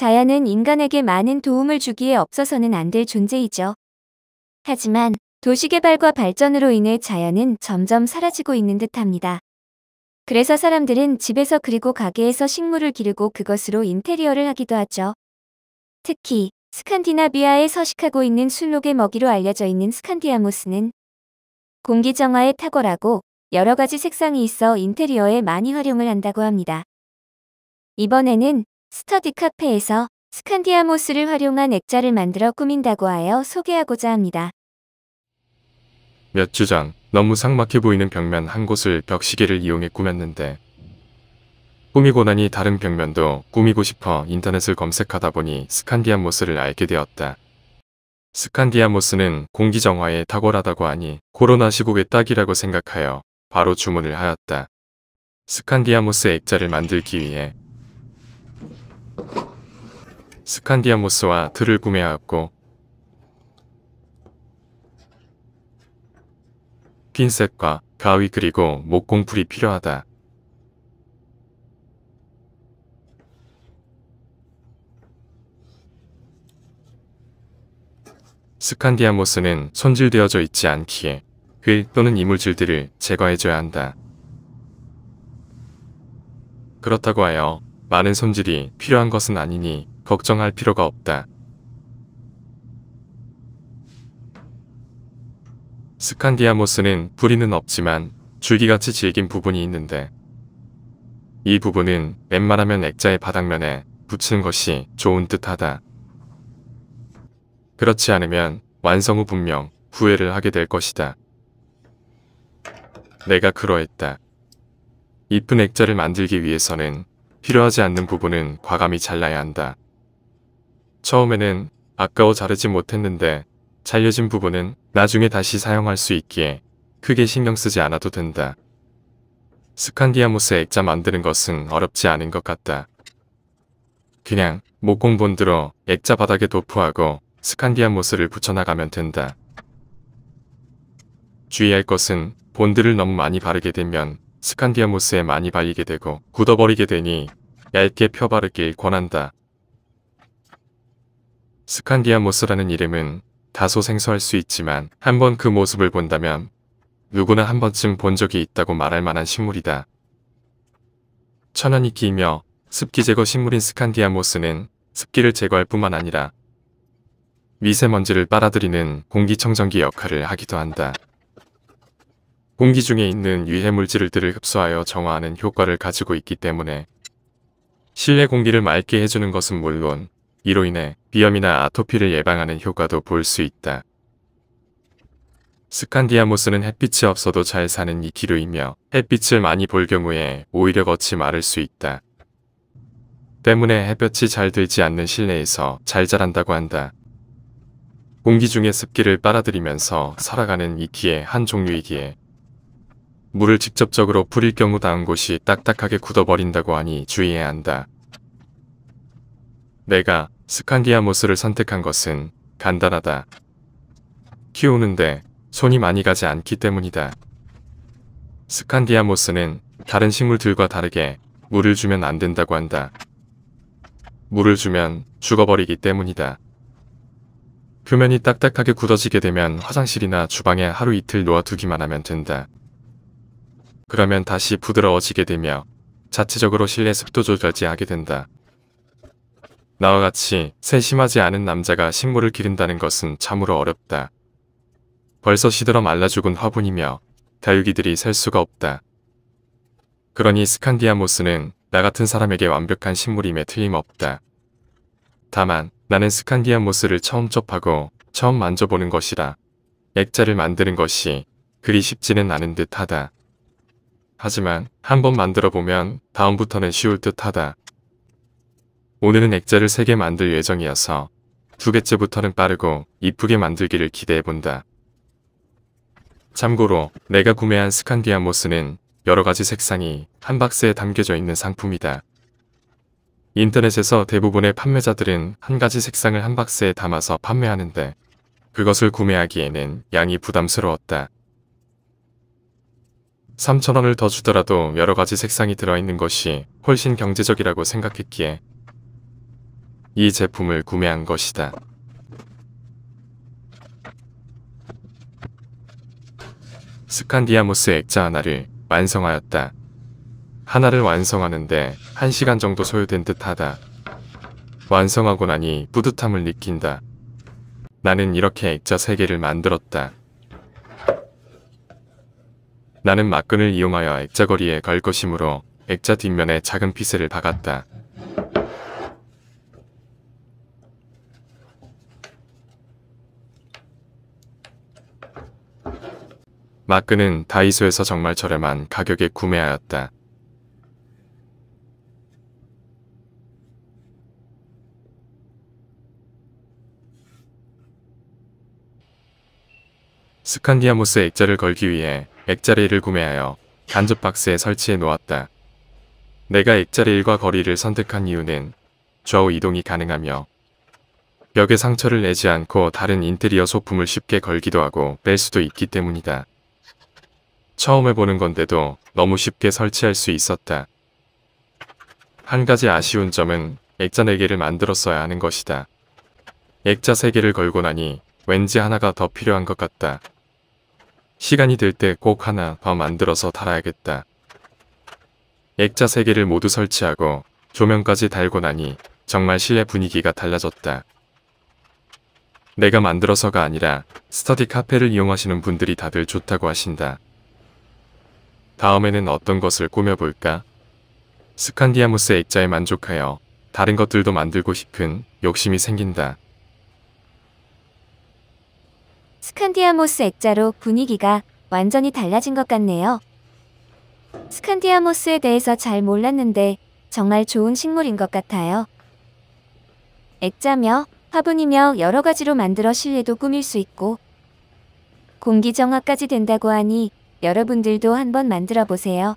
자연은 인간에게 많은 도움을 주기에 없어서는 안 될 존재이죠. 하지만 도시개발과 발전으로 인해 자연은 점점 사라지고 있는 듯합니다. 그래서 사람들은 집에서 그리고 가게에서 식물을 기르고 그것으로 인테리어를 하기도 하죠. 특히 스칸디나비아에 서식하고 있는 순록의 먹이로 알려져 있는 스칸디아모스는 공기 정화에 탁월하고 여러 가지 색상이 있어 인테리어에 많이 활용을 한다고 합니다. 이번에는 스터디 카페에서 스칸디아모스를 활용한 액자를 만들어 꾸민다고 하여 소개하고자 합니다. 몇 주 전 너무 삭막해 보이는 벽면 한 곳을 벽시계를 이용해 꾸몄는데 꾸미고 나니 다른 벽면도 꾸미고 싶어 인터넷을 검색하다 보니 스칸디아모스를 알게 되었다. 스칸디아모스는 공기 정화에 탁월하다고 하니 코로나 시국에 딱이라고 생각하여 바로 주문을 하였다. 스칸디아모스 액자를 만들기 위해 스칸디아모스와 틀을 구매하였고 핀셋과 가위 그리고 목공풀이 필요하다. 스칸디아모스는 손질되어져 있지 않기에 흙 또는 이물질들을 제거해줘야 한다. 그렇다고 하여 많은 손질이 필요한 것은 아니니 걱정할 필요가 없다. 스칸디아모스는 뿌리는 없지만 줄기같이 질긴 부분이 있는데 이 부분은 웬만하면 액자의 바닥면에 붙이는 것이 좋은 듯하다. 그렇지 않으면 완성 후 분명 후회를 하게 될 것이다. 내가 그러했다. 이쁜 액자를 만들기 위해서는 필요하지 않는 부분은 과감히 잘라야 한다. 처음에는 아까워 자르지 못했는데 잘려진 부분은 나중에 다시 사용할 수 있기에 크게 신경 쓰지 않아도 된다. 스칸디아모스 액자 만드는 것은 어렵지 않은 것 같다. 그냥 목공본 들어 액자 바닥에 도포하고 스칸디아모스를 붙여나가면 된다. 주의할 것은 본드를 너무 많이 바르게 되면 스칸디아모스에 많이 발리게 되고 굳어버리게 되니 얇게 펴바르길 권한다. 스칸디아모스라는 이름은 다소 생소할 수 있지만 한번 그 모습을 본다면 누구나 한 번쯤 본 적이 있다고 말할 만한 식물이다. 천연이 기이며 습기 제거 식물인 스칸디아모스는 습기를 제거할 뿐만 아니라 미세먼지를 빨아들이는 공기청정기 역할을 하기도 한다. 공기 중에 있는 유해물질들을 흡수하여 정화하는 효과를 가지고 있기 때문에 실내 공기를 맑게 해주는 것은 물론 이로 인해 비염이나 아토피를 예방하는 효과도 볼 수 있다. 스칸디아모스는 햇빛이 없어도 잘 사는 이기류이며 햇빛을 많이 볼 경우에 오히려 겉이 마를 수 있다. 때문에 햇볕이 잘 들지 않는 실내에서 잘 자란다고 한다. 공기 중에 습기를 빨아들이면서 살아가는 이끼의 한 종류이기에 물을 직접적으로 뿌릴 경우 닿은 곳이 딱딱하게 굳어버린다고 하니 주의해야 한다. 내가 스칸디아모스를 선택한 것은 간단하다. 키우는데 손이 많이 가지 않기 때문이다. 스칸디아모스는 다른 식물들과 다르게 물을 주면 안 된다고 한다. 물을 주면 죽어버리기 때문이다. 표면이 딱딱하게 굳어지게 되면 화장실이나 주방에 하루 이틀 놓아두기만 하면 된다. 그러면 다시 부드러워지게 되며 자체적으로 실내 습도 조절지 하게 된다. 나와 같이 세심하지 않은 남자가 식물을 기른다는 것은 참으로 어렵다. 벌써 시들어 말라 죽은 화분이며 다육이들이 셀 수가 없다. 그러니 스칸디아모스는 나 같은 사람에게 완벽한 식물임에 틀림없다. 다만 나는 스칸디아모스를 처음 접하고 처음 만져보는 것이라 액자를 만드는 것이 그리 쉽지는 않은 듯하다. 하지만 한번 만들어 보면 다음부터는 쉬울 듯하다. 오늘은 액자를 3개 만들 예정이어서 2개째부터는 빠르고 이쁘게 만들기를 기대해본다. 참고로 내가 구매한 스칸디아모스는 여러가지 색상이 한 박스에 담겨져 있는 상품이다. 인터넷에서 대부분의 판매자들은 한 가지 색상을 한 박스에 담아서 판매하는데 그것을 구매하기에는 양이 부담스러웠다. 3,000원을 더 주더라도 여러가지 색상이 들어있는 것이 훨씬 경제적이라고 생각했기에 이 제품을 구매한 것이다. 스칸디아모스 액자 하나를 완성하였다. 하나를 완성하는데 1시간 정도 소요된 듯하다. 완성하고 나니 뿌듯함을 느낀다. 나는 이렇게 액자 3개를 만들었다. 나는 막끈을 이용하여 액자거리에 걸 것이므로 액자 뒷면에 작은 피셀을 박았다. 막끈은 다이소에서 정말 저렴한 가격에 구매하였다. 스칸디아모스 액자를 걸기 위해 액자 레일을 구매하여 간접 박스에 설치해 놓았다. 내가 액자 레일과 거리를 선택한 이유는 좌우 이동이 가능하며 벽에 상처를 내지 않고 다른 인테리어 소품을 쉽게 걸기도 하고 뺄 수도 있기 때문이다. 처음 해보는 건데도 너무 쉽게 설치할 수 있었다. 한 가지 아쉬운 점은 액자 4개를 만들었어야 하는 것이다. 액자 3개를 걸고 나니 왠지 하나가 더 필요한 것 같다. 시간이 될 때 꼭 하나 더 만들어서 달아야겠다. 액자 3개를 모두 설치하고 조명까지 달고 나니 정말 실내 분위기가 달라졌다. 내가 만들어서가 아니라 스터디 카페를 이용하시는 분들이 다들 좋다고 하신다. 다음에는 어떤 것을 꾸며볼까? 스칸디아모스 액자에 만족하여 다른 것들도 만들고 싶은 욕심이 생긴다. 스칸디아모스 액자로 분위기가 완전히 달라진 것 같네요. 스칸디아모스에 대해서 잘 몰랐는데 정말 좋은 식물인 것 같아요. 액자며 화분이며 여러 가지로 만들어 실내도 꾸밀 수 있고 공기정화까지 된다고 하니 여러분들도 한번 만들어 보세요.